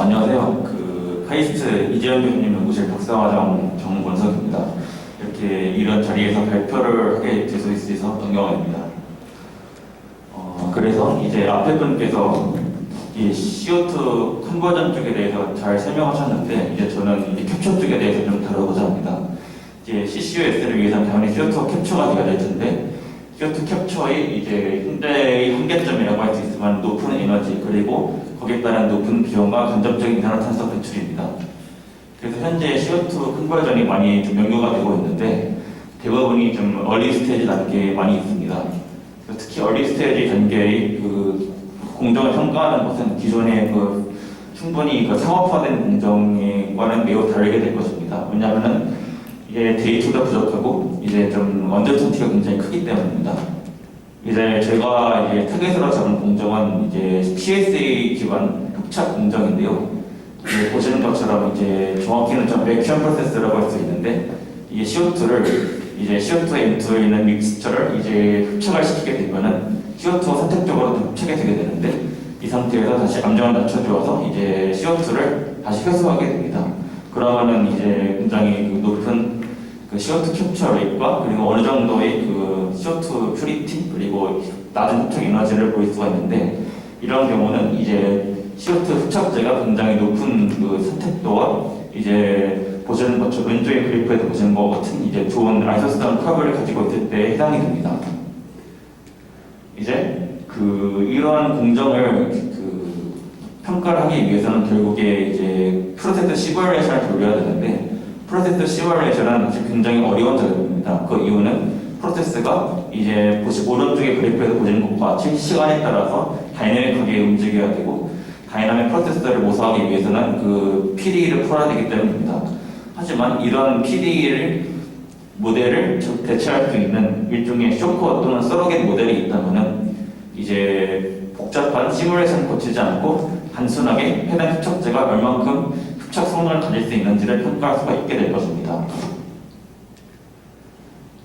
안녕하세요. 카이스트 이재현 교수님 연구실 박사과정 정권석입니다. 이렇게 이런 자리에서 발표를 하게 될 수 있어서 영광입니다. 그래서 이제 앞에 분께서 이 CO2 컨버전 쪽에 대해서 잘 설명하셨는데, 이제 저는 이 캡처 쪽에 대해서 좀 다루고자 합니다. 이제 CCUS를 위해서는 당연히 CO2가 캡처가 되어야 될 텐데, CO2 캡처의 이제 현재의 한계점이라고 할 수 있지만 높은 에너지 그리고 거기에 따른 높은 비용과 간접적인 이산화탄소 배출입니다. 그래서 현재 CO2 컨버전이 많이 좀 연구가 되고 있는데 대부분이 좀 얼리 스테이지 단계에 많이 있습니다. 특히 얼리 스테이지 단계의 공정을 평가하는 것은 기존의 충분히 상업화된 공정과는 매우 다르게 될 것입니다. 왜냐하면은 이게 데이터가 부족하고 이제 좀 언더스티가 굉장히 크기 때문입니다. 이제 제가 이제 타겟으로 잡은 공정은 이제 PSA 기반 흡착 공정인데요. 이제 보시는 것처럼 이제 정확히는 좀 백큐엄 프로세스라고 할 수 있는데, 이게 CO2를 이제 CO2에 M2에 있는 믹스처를 이제 흡착을 시키게 되면은 CO2가 선택적으로 흡착이 되게 되는데, 이 상태에서 다시 압력을 낮춰주어서 이제 CO2를 다시 회수하게 됩니다. 그러면은 이제 굉장히 높은 CO2 캡처 레이트와 그리고 어느 정도의 CO2 퓨리티 그리고 낮은 흡착 에너지를 보일 수가 있는데, 이런 경우는 이제 CO2 흡착제가 굉장히 높은 선택도와 이제 보시는 것처럼 왼쪽의 그래프에서 보시는 것 같은 이제 좋은 아이소스다운 커브를 가지고 있을 때 해당이 됩니다. 이제 이러한 공정을 평가를 하기 위해서는 결국에 이제 프로세스 시뮬레이션을 돌려야 되는데, 프로세스 시뮬레이션은 사실 굉장히 어려운 작업입니다. 그 이유는 프로세스가 이제 오른쪽의 그래프에서 보시는 것과 같이 시간에 따라서 다이내믹하게 움직여야 되고, 다이나믹 프로세서를 모사하기 위해서는 PD를 풀어야 되기 때문입니다. 하지만 이런 모델을 대체할 수 있는 일종의 쇼커 또는 서로겟 모델이 있다면은 이제 복잡한 시뮬레이션을 거치지 않고 단순하게 해당 흡착제가 얼만큼 흡착 성능을 가질 수 있는지를 평가할 수가 있게 될 것입니다.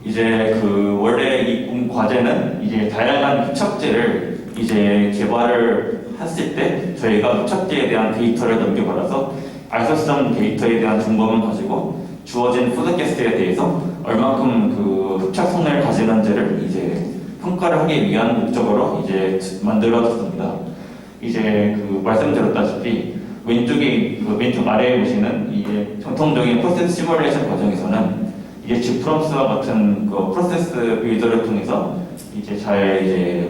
이제 원래 이 과제는 이제 다양한 흡착제를 이제 개발을 했을 때 저희가 흡착제에 대한 데이터를 넘겨받아서 아이소스점 데이터에 대한 정보만 가지고 주어진 푸드캐스트에 대해서 얼만큼 흡착 성능을 가지는지를 이제 평가를 하기 위한 목적으로 이제 만들어졌습니다. 이제 말씀드렸다시피 왼쪽 아래에 보시는 이게 정통적인 프로세스 시뮬레이션 과정에서는 이게 지프롬스와 같은 프로세스 빌더를 통해서 이제 잘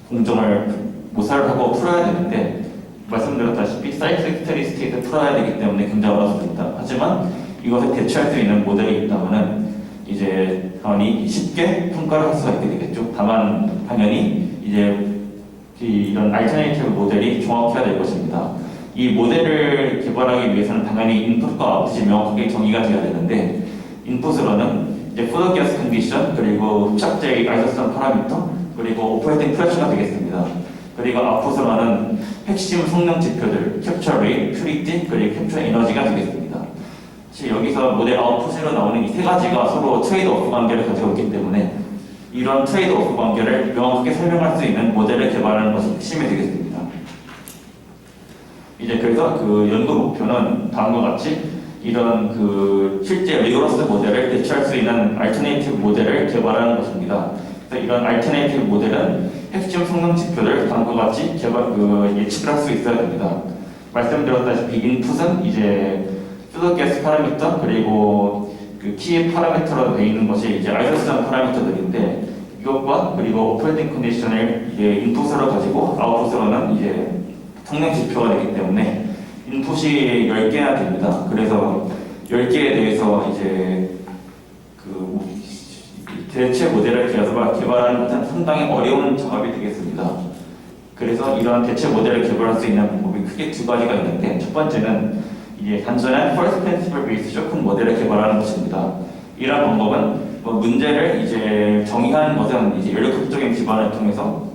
공정을 모사를 하고 풀어야 되는데, 말씀드렸다시피 사이클릭 스테디 스테이트를 풀어야 되기 때문에 굉장히 어렵습니다. 하지만 이것을 대체할 수 있는 모델이 있다면은 이제 당연히 쉽게 평가를 할 수가 있게 되겠죠. 다만 당연히 이제 이런 알터네이티브 모델이 정확해야 될 것입니다. 이 모델을 개발하기 위해서는 당연히 인풋과 아웃풋이 명확하게 정의가 되어야 되는데, 인풋으로는 이제 푸드 가스 컨디션 그리고 흡착제의 아이소스톤 파라미터 그리고 오퍼레이팅 프레셔가 되겠습니다. 그리고 아웃풋으로는 핵심 성능 지표들 캡처 레이트, 퓨리티 그리고 캡처 에너지가 되겠습니다. 여기서 모델 아웃풋으로 나오는 이 세 가지가 서로 트레이드 오프 관계를 가지고 있기 때문에 이런 트레이드 오프 관계를 명확하게 설명할 수 있는 모델을 개발하는 것이 핵심이 되겠습니다. 이제 그래서 연구 목표는 다음과 같이 이런 실제 리거러스 모델을 대체할 수 있는 알터네이티브 모델을 개발하는 것입니다. 그래서 이런 알터네이티브 모델은 핵심 성능 지표를 다음과 같이 예측을 할 수 있어야 됩니다. 말씀드렸다시피 인풋은 이제 푸드가스 파라미터 그리고 키 파라미터로 되어 있는 것이 이제 아이소스점 파라미터들인데, 이것과 그리고 오퍼레이팅 컨디션을 이제 인풋으로 가지고 아웃풋으로는 이제 성능 지표가 되기 때문에 인풋이 10개나 됩니다. 그래서 10개에 대해서 이제 대체 모델을 개발하는 것은 상당히 어려운 작업이 되겠습니다. 그래서 이런 대체 모델을 개발할 수 있는 방법이 크게 두 가지가 있는데, 첫 번째는 이제 단순한 First Principle Based 쇼큰 모델을 개발하는 것입니다. 이런 방법은 문제를 이제 정의하는 것은 이제 연료급적인 기반을 통해서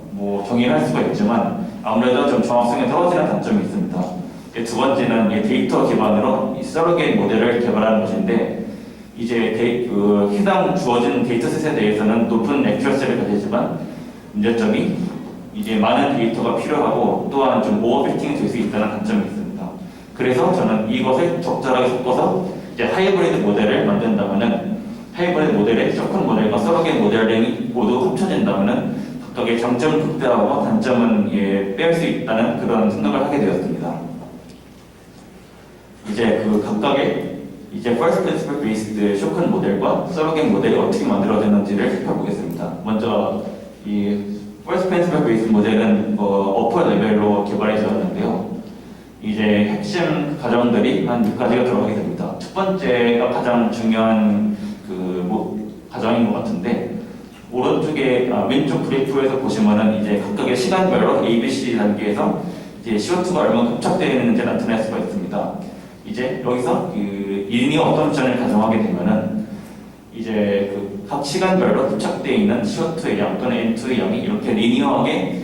정의를 할 수가 있지만 아무래도 좀 정확성이 떨어지는 단점이 있습니다. 두 번째는 데이터 기반으로 이 서로겟 모델을 개발하는 것인데, 이제 해당 주어진 데이터셋에 대해서는 높은 액큐러시를 가지지만 문제점이 이제 많은 데이터가 필요하고 또한 좀 오버피팅이 될 수 있다는 단점이 있습니다. 그래서 저는 이것을 적절하게 섞어서 이제 하이브리드 모델을 만든다면은 하이브리드 모델의 쇼큰 모델과 서로겟 모델링이 모두 합쳐진다면은 각각의 장점을 극대화하고 단점은 뺄 수 있다는 그런 생각을 하게 되었습니다. 이제 그 각각의 이제 first principle based 쇼큰 모델과 서로겟 모델이 어떻게 만들어졌는지를 살펴보겠습니다. 먼저 이 first principle based 모델은 어퍼 레벨로 개발이 되었는데요. 이제 핵심 과정들이 한 6가지가 들어가게 됩니다. 첫 번째가 가장 중요한 과정인 것 같은데, 오른쪽에 왼쪽 그래프에서 보시면은 이제 각각의 시간별로 A, B, C 단계에서 이제 CO2가 얼마나 흡착되어 있는지 나타낼 수가 있습니다. 이제 여기서 그 리니어 어텀션을 가정하게 되면은 이제 각 시간별로 흡착되어 있는 CO2의 양 또는 N2의 양이 이렇게 리니어하게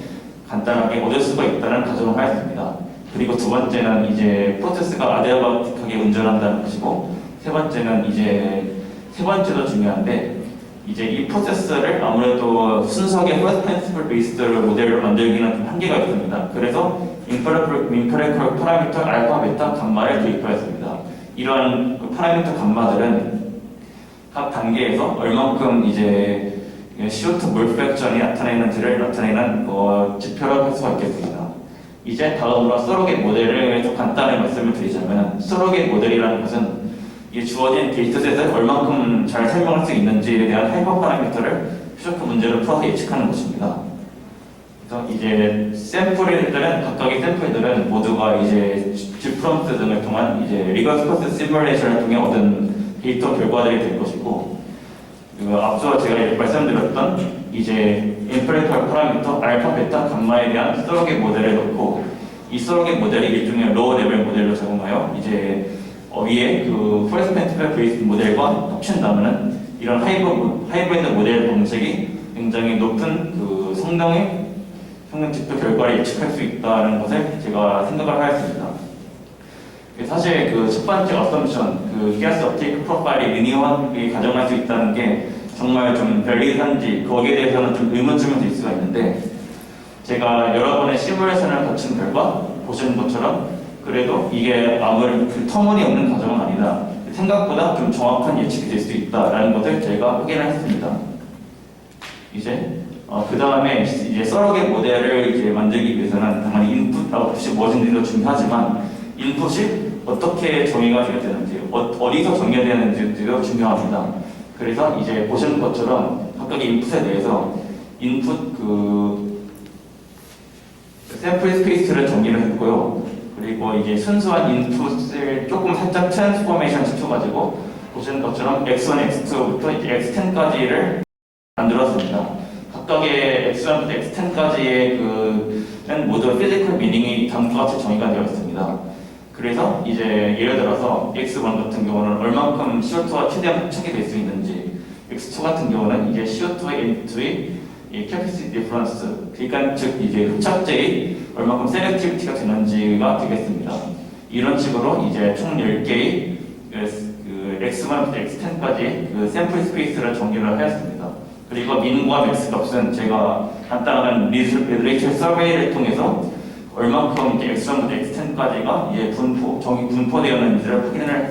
간단하게 얻을 수가 있다는 가정을 하였습니다. 그리고 두 번째는 이제 프로세스가 아디아바틱하게 운전한다는 것이고, 세 번째도 중요한데, 이제 이 프로세스를 아무래도 순수하게 first principle based 모델을 만들기는 좀 한계가 있습니다. 그래서 인퍼레컬 파라미터 알파, 베타, 감마를 도입하였습니다. 이런 파라미터 감마들은 각 단계에서 얼만큼 이제 CO2 몰 프랙션이 나타내는지를 나타내는 지표를 할 수가 있겠습니다. 이제 다음으로 서로겟 모델을 좀 간단하게 말씀을 드리자면, 서로겟 모델이라는 것은 이 주어진 데이터셋을 얼만큼 잘 설명할 수 있는지에 대한 하이퍼 파라미터를 퓨저크 문제를 풀어서 예측하는 것입니다. 그래서 이제 샘플들은 각각의 샘플들은 모두가 이제 G프롬프트 등을 통한 이제 리거스 프로세스 시뮬레이션을 통해 얻은 데이터 결과들이 될 것이고, 그리고 앞서 제가 말씀드렸던 이제 인퍼레컬 파라미터 알파, 베타, 감마에 대한 서로겟 모델을 넣고, 이 서로겟 모델이 일종의 로어 레벨 모델로 적용하여 이제 위에 그 first principle based 모델과 합친다면은 이런 하이브리드 모델 방식이 굉장히 높은 그 성능 지표 결과를 예측할 수 있다는 것을 제가 생각을 하였습니다. 사실 그 첫 번째 어썸션, 그 가스 업테이크 프로파일이 리니어하게 가정할 수 있다는 게 정말 좀 별리한지 거기에 대해서는 좀 의문점이 들 수가 있는데, 제가 여러 번의 시뮬레이션을 거친 결과 보시는 것처럼 그래도 이게 아무리 터무니없는 과정은 아니다. 생각보다 좀 정확한 예측이 될 수 있다라는 것을 제가 확인을 했습니다. 이제 그 다음에 이제 서로겟 모델을 이제 만들기 위해서는 당연히 인풋, 아웃풋이 무엇인지도 중요하지만 인풋이 어떻게 정의가 되어야 되는지, 어디서 정의가 되는지도 중요합니다. 그래서 이제 보시는 것처럼 각각의 인풋에 대해서 인풋 샘플 스페이스를 정의를 했고요. 그리고 이제 순수한 인풋을 조금 살짝 트랜스포메이션 시켜가지고 보시는 것처럼 x1, x2부터 이제 x10까지를 만들었습니다. 각각의 x1부터 x10까지의 는 모두 피지컬 미닝이 다음과 같이 정의가 되어 있습니다. 그래서 이제 예를 들어서 x1 같은 경우는 얼만큼 CO2가 최대한 흡착이 될 수 있는지, x2 같은 경우는 이제 CO2와 N2의 capacity difference, 그러니까 즉 이제 흡착제의 얼마큼 셀렉티비티가 되는지가 되겠습니다. 이런 식으로 이제 총 10개의 X1부터 X10까지 그 샘플 스페이스를 정의를 하였습니다. 그리고 민과 맥스 값은 제가 간단한 리드레이션 서베이를 통해서 얼만큼 이제 X1부터 X10까지가 이제 분포되었는지를 확인을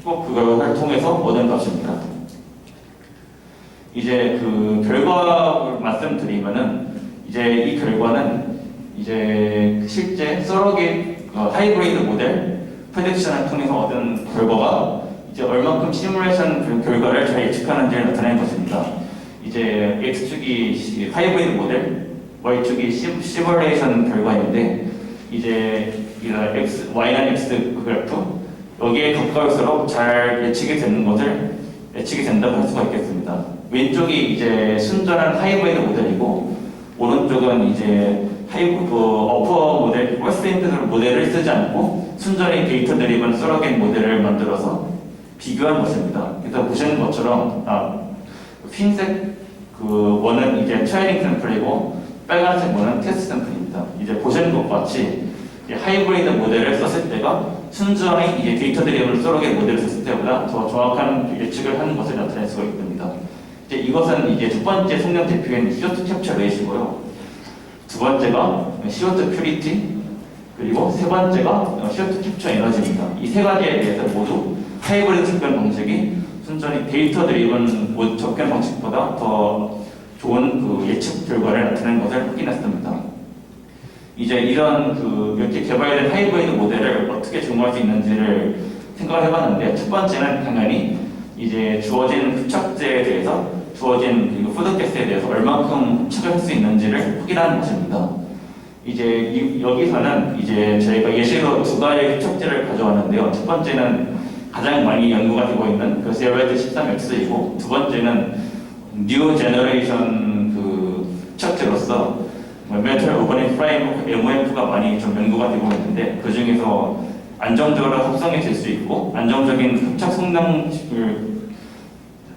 했고, 그걸 통해서 얻은 값입니다. 이제 그 결과를 말씀드리면은 이제 이 결과는 이제 실제 서로겟 하이브리드 모델 프레딕션을 통해서 얻은 결과가 이제 얼만큼 시뮬레이션 결과를 잘 예측하는지를 나타내는 것입니다. 이제 X축이 하이브리드 모델, Y축이 시뮬레이션 결과인데, 이제 Y는 X 그래프, 여기에 가까울수록 잘 예측이 된다고 할 수가 있겠습니다. 왼쪽이 이제 순전한 하이브리드 모델이고, 오른쪽은 이제 어퍼 모델, 퍼스트 인풋 모델을 쓰지 않고 순전히 데이터 드리븐 서로겟 모델을 만들어서 비교한 것입니다. 그래서 보시는 것처럼 흰색 원은 이제 트레이닝 샘플이고 빨간색 원은 테스트 샘플입니다. 이제 보시는 것 같이 하이브리드 모델을 썼을 때가 순전히 이제 데이터 드리븐 서로겟 모델을 썼을 때보다 더 정확한 예측을 하는 것을 나타낼 수가 있습니다. 이제 이것은 이제 첫 번째 성능 대표인 CO2 캡처 레이시고요. 두 번째가 CO2 퓨리티, 그리고 세 번째가 CO2 캡처 에너지입니다. 이 세 가지에 대해서 모두 하이브리드 접근 방식이 순전히 데이터 드리븐 접근 방식보다 더 좋은 그 예측 결과를 나타낸 것을 확인했습니다. 이제 이런 이렇게 개발된 하이브리드 모델을 어떻게 적용할 수 있는지를 생각을 해봤는데, 첫 번째는 당연히 이제 주어진 흡착제에 대해서, 주어진 푸드가스에 대해서 얼만큼 흡착을 할 수 있는지를 확인하는 것입니다. 이제 여기서는 이제 저희가 예시로 두 가지 흡착제를 가져왔는데요. 첫 번째는 가장 많이 연구가 되고 있는 그 세로이드 13X이고, 두 번째는 뉴 제너레이션 흡착제로서 메탈 오버닝 프라임워크 MOF가 많이 좀 연구가 되고 있는데, 그 중에서 안정적으로 합성이 될 수 있고 안정적인 흡착 성능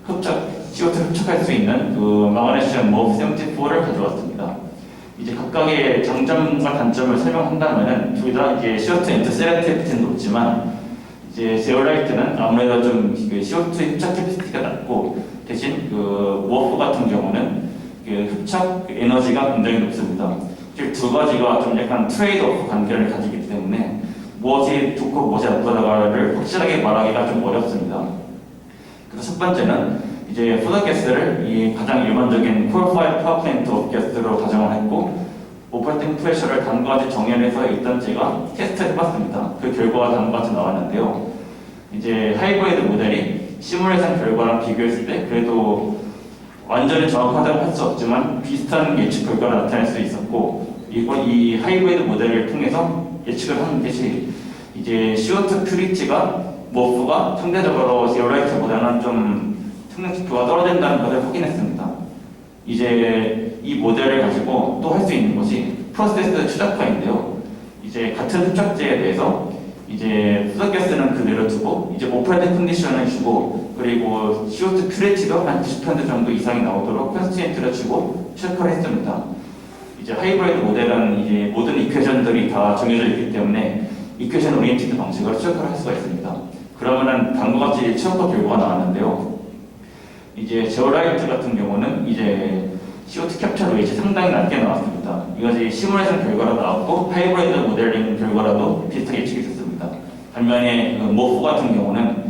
CO2 흡착할 수 있는 마그네슘 MOF 74를 가져왔습니다. 이제 각각의 장점과 단점을 설명한다면은 둘 다 이제 CO2 엔터 셀렉티비티는 높지만, 이제 제올라이트는 아무래도 좀 CO2 흡착 캐피시티가 낮고, 대신 모프 같은 경우는 흡착 에너지가 굉장히 높습니다. 두 가지가 좀 약간 트레이드오프 관계를 가지기 때문에 무엇이 좋고 무엇이 나쁘다를 확실하게 말하기가 좀 어렵습니다. 그래서 첫 번째는 이제 푸드가스를 이 가장 일반적인 콜파이어 파워플랜트 가스로 가정을 했고, 오퍼팅 프레셔를 다음과 같이 정연해서 일단 제가 테스트를 해봤습니다. 그 결과가 다음과 같이 나왔는데요. 이제 하이브리드 모델이 시뮬레이션 결과랑 비교했을 때 그래도 완전히 정확하다고 할 수 없지만 비슷한 예측 결과를 나타낼 수 있었고, 이 하이브리드 모델을 통해서 예측을 하는 것이 이제 CO2 퓨리티가 모프가 상대적으로 제로라이트보다는 좀 성능 지표가 떨어진다는 것을 확인했습니다. 이제 이 모델을 가지고 또 할 수 있는 것이 프로세스 최적화인데요. 이제 같은 흡착제에 대해서 이제 푸드가스는 그대로 두고 이제 오퍼레이팅 컨디션을 주고, 그리고 CO2 퓨리티도 한 90% 정도 이상이 나오도록 컨스트레인트를 주고 최적화를 했습니다. 이제 하이브리드 모델은 이제 모든 이퀘이션들이 다 정해져 있기 때문에 이퀘이션 오리엔티드 방식으로 최적화를 할 수가 있습니다. 그러면은 다음과 같이 최적화 결과가 나왔는데요. 이제 제오라이트 같은 경우는 이제 CO2 캡처 레이트 상당히 낮게 나왔습니다. 이것이 시뮬레이션 결과로 나왔고 하이브리드 모델링 결과라도 비슷하게 예측이 됐습니다. 반면에 모프 같은 경우는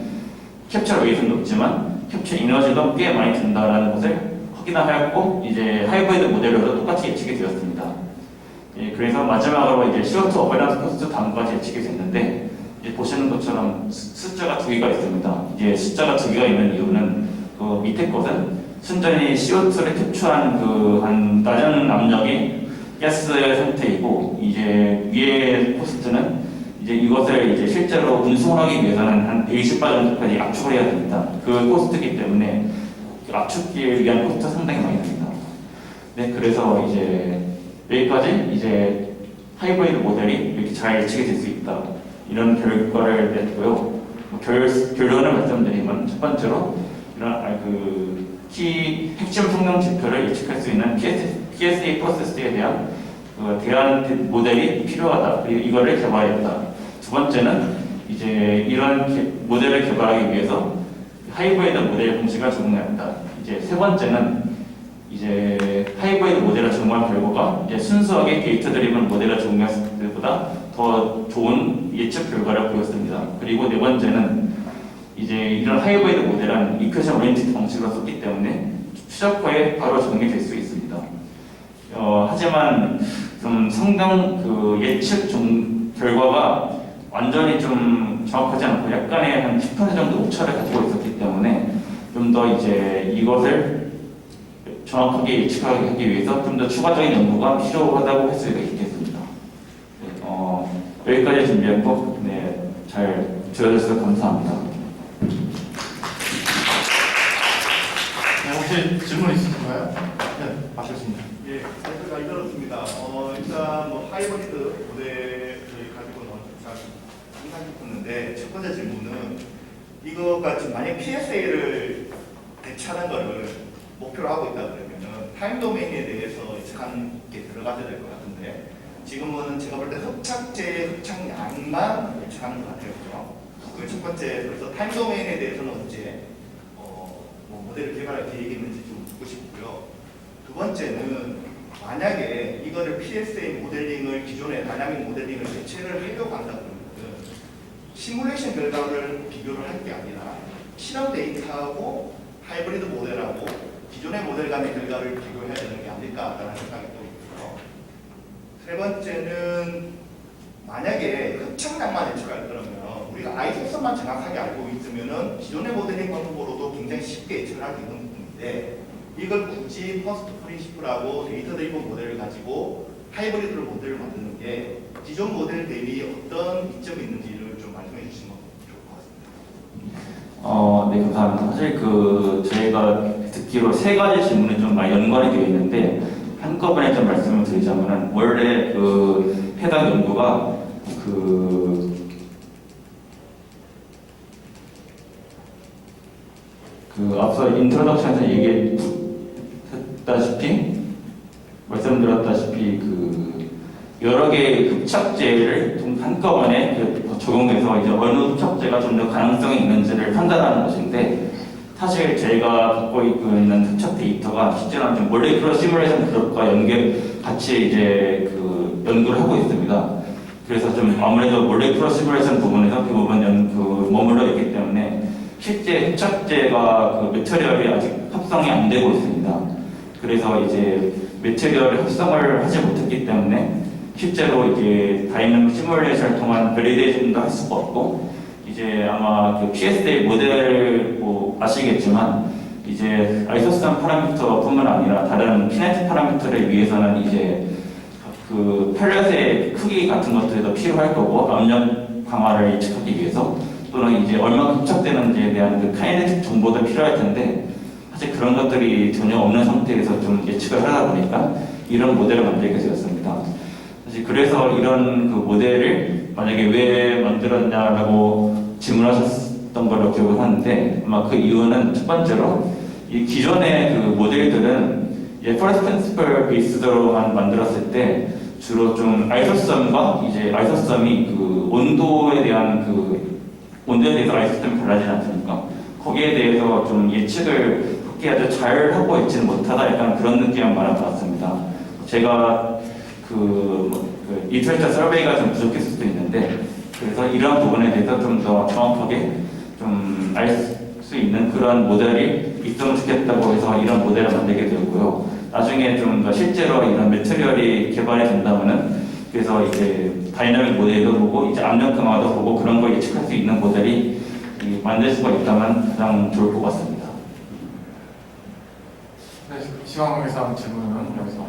캡처 레이트는 높지만 캡처 에너지도 꽤 많이 든다는 것을 확인하였고, 이제 하이브리드 모델로도 똑같이 예측이 되었습니다. 예, 그래서 마지막으로 이제 CO2 어베런스 코스트 다음과 같이 예측이 됐는데, 이제 보시는 것처럼 숫자가 두 개가 있습니다. 이제 숫자가 두 개가 있는 이유는 밑에 것은 순전히 CO2를 캡처한 한 낮은 압력의 가스의 상태이고, 이제 위의 코스트는 이제 이것을 이제 실제로 운송하기 위해서는 한 120바 정도까지 압축을 해야 됩니다. 그 코스트이기 때문에 압축기에 위한 코스트가 상당히 많이 듭니다. 네, 그래서 이제 여기까지 이제 하이브리드 모델이 이렇게 잘 예측이 될 수 있다, 이런 결과를 냈고요. 결론을 말씀드리면, 첫 번째로 이런 핵심 성능 지표를 예측할 수 있는 PSA 프로세스에 대한 대안 모델이 필요하다. 그리고 이거를 개발했다. 두 번째는 이제 이런 모델을 개발하기 위해서 하이브리드 모델 공식을 적용해야 한다. 이제 세 번째는 이제 하이브리드 모델을 적용한 결과가 이제 순수하게 데이터 드리븐 모델을 적용했을 때보다 더 좋은 예측 결과를 보였습니다. 그리고 네 번째는 이제 이런 하이브리드 모델은 이퀘이션 오리엔티드 방식으로 썼기 때문에 최적화에 바로 적용이 될 수 있습니다. 하지만 좀 상당 예측 결과가 완전히 좀 정확하지 않고 약간의 한 10% 정도 오차를 가지고 있었기 때문에 좀 더 이제 이것을 정확하게 예측하기 위해서 좀 더 추가적인 연구가 필요하다고 할 수가 있겠습니다. 네, 여기까지 준비했고, 네, 잘 들어주셔서 감사합니다. 네, 혹시 질문 있으신가요? 네, 받겠습니다. 예, 제가 이렇습니다. 일단 하이브리드 모델을 가지고는 잘 상상이 붙는데, 첫 번째 질문은 이거가 지금 만약 PSA를 대체하는 거를 목표로 하고 있다 그러면은 타임 도메인에 대해서 예측하는 게 들어가야 될 것 같은데, 지금은 제가 볼 때 흡착량만 예측하는 것 같아요, 그죠? 그 첫 번째, 그래서 타임 도메인에 대해서는 언제 모델을 개발할 계획이 있는지 좀 묻고 싶고요. 두 번째는 만약에 이거를 PSA 모델링을 기존의 다이나믹 모델링을 대체를 하려고 한다 그러면 시뮬레이션 결과를 비교를 할 게 아니라 실험 데이터하고 하이브리드 모델하고 기존의 모델 간의 결과를 비교해야 되는 게 아닐까라는 생각이 또 있고요. 세 번째는 만약에 흡착량만 예측할 거라면 우리가 아이소스만 정확하게 알고 있으면은 기존의 모델링 방법으로도 굉장히 쉽게 예측을 할 수 있는 부분인데 이걸 굳이 퍼스트 프린시플하고 데이터 드리븐 모델을 가지고 하이브리드를 모델을 만드는 게 기존 모델 대비 어떤 이점이 있는지를 좀 말씀해 주시면 좋을 것 같습니다. 네, 감사합니다. 사실 저희가 듣기로 세 가지 질문이 좀 많이 연관이 되어 있는데 한꺼번에 좀 말씀을 드리자면은 원래 해당 연구가 앞서 인트로덕션에서 말씀드렸다시피 여러 개의 흡착제를 좀 한꺼번에 적용해서 이제 어느 흡착제가 좀 더 가능성이 있는지를 판단하는 것인데 사실 저희가 갖고 있는 흡착 데이터가 실제로는 좀 몰레큘러 시뮬레이션 그룹과 같이 이제 연구를 하고 있습니다. 그래서 좀 아무래도 몰레큘러 시뮬레이션 부분에서 대부분 머물러 있기 때문에 실제 흡착제가 매트리얼이 아직 합성이 안 되고 있습니다. 그래서 이제 매트리얼을 합성을 하지 못했기 때문에 실제로 이제 다이내믹 시뮬레이션을 통한 밸리데이션도 할 수가 없고 이제 아마 PSA 모델 아시겠지만 이제 아이소스한 파라미터뿐만 아니라 다른 키네틱 파라미터를 위해서는 이제 펠렛의 크기 같은 것들도 필요할 거고 압력 강화를 예측하기 위해서 또는 이제 얼마나 흡착되는지에 대한 카이네틱 정보도 필요할 텐데 사실 그런 것들이 전혀 없는 상태에서 좀 예측을 하다 보니까 이런 모델을 만들게 되었습니다. 사실 그래서 이런 모델을 만약에 왜 만들었냐라고 질문하셨던 걸로 기억을 하는데 아마 그 이유는 첫 번째로 이 기존의 모델들은 퍼스트 프린시플 베이스로만 만들었을 때 주로 좀 아이소썸과 이제 아이소썸이 온도에 대해서 아이소썸이 달라지지 않습니까? 거기에 대해서 좀 예측을 그렇게 아주 잘 하고 있지는 못하다 약간 그런 느낌을 받았습니다. 제가 리터처 서베이가 좀 부족했을 수도 있는데 그래서 이러한 부분에 대해서 좀 더 정확하게 좀 알 수 있는 그런 모델이 있으면 좋겠다고 해서 이런 모델을 만들게 되었고요. 나중에 좀 더 실제로 이런 매트리얼이 개발이 된다면은 그래서 이제 다이나믹 모델도 보고 이제 압력 강화도 보고 그런 걸 예측할 수 있는 모델이 만들 수가 있다면 가장 좋을 것 같습니다. 네, 시황에서 질문은 여기서